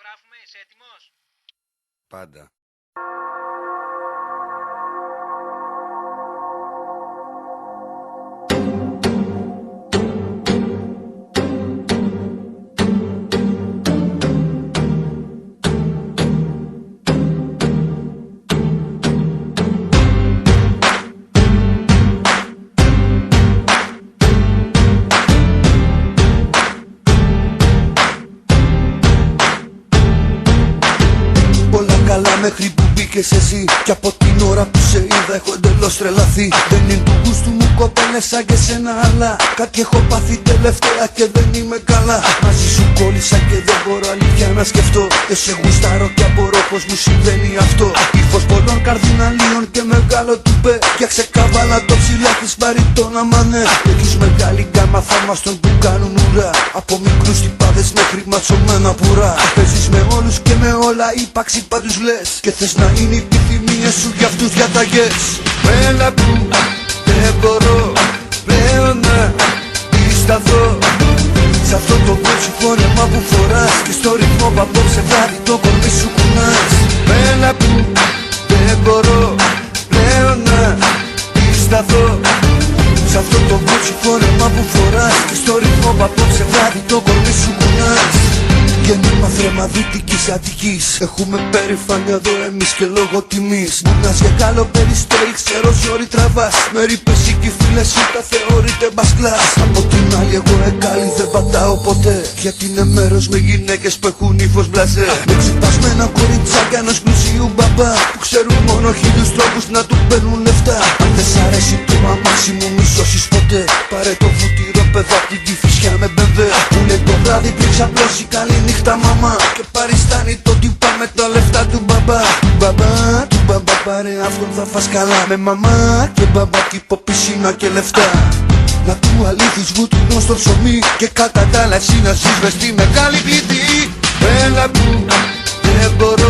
Ηχογράφουμε, είσαι έτοιμος? Πάντα. Καλά μέχρι που μπήκες εσύ. Κι από την ώρα που σε είδα έχω εντελώς τρελαθεί. Δεν είναι του γούστου μου κοπέλες σαν και σένα, αλλά κάτι έχω πάθει τελευταία και δεν είμαι καλά. Μαζί σου κόλλησα και δεν μπορώ αλήθεια να σκεφτώ. Σε γουστάρω και απορώ πως μου συμβαίνει αυτό. Ύφος πολλών καρδιναλίων και μεγάλο τουπέ. Φτιάξε καβάλα το ψηλά της μπαριτόνα μανέ. Έχεις μεγάλη γκάμα θαύμαστων που κάνουν ουρά. Από μικρούς τυπάδες μέχρι ματσωμένα πουρά. Παίζεις με όλους και με όλα, ύπαρξη πάντους λες. Και θες να είναι οι επιθυμίες σου για αυτούς διαταγές. Μένα που δεν μπορώ πλέον να πισταθώ σ' αυτό το βότσι φόρεμα που φοράς. Και στο ρυθμό που απόψε βράδυ το κορμί σου κουνάς. Μένα που δεν μπορώ πλέον να πισταθώ σ' αυτό το βότσι φόρεμα που φοράς. Και στο ρυθμό που απόψε βράδυ το κορμί σου κουνάς. Γέννημα θρέμα Δυτικής Αττικής. Έχουμε περηφάνεια εδώ εμείς και λόγω τιμής. Μουνάς για καλό περιστέρι, ξέρω ζόρι τραβάς. Με ρήπες και φίλες σου τα θεωρείτε μπασκλάς. Από την άλλη εγώ εγκάλι δεν πατάω ποτέ. Γιατί είναι μέρος με γυναίκες που έχουν ύφος μπλαζέ. Με ξυπασμένα κοριτσάκια ενός πλουσίου μπαμπά που ξέρουν μόνο χίλιους τρόπους να του παίρνουν λεφτά. Αν δεν σ' αρέσει το αμάξι μου μη σώσεις ποτέ. Πάρε το βουτυρό παιδά απ' την Κηφισιά με μπεμβέ. Που λέει το βράδυ πριν ξαπλώσει καλή νύχτα μαμά. Και παριστάνει το τυπά με τα λεφτά του μπαμπά. Του μπαμπά πάρε αυτόν θα φας καλά. Με μαμά και μπαμπά τύπο πισίνα και λεφτά. Να του αλήθεις βουτυρό στο ψωμί. Και κατά τα άλλα εσύ να ζεις μες στη μεγάλη πλήτη. Έλα που δεν μπορώ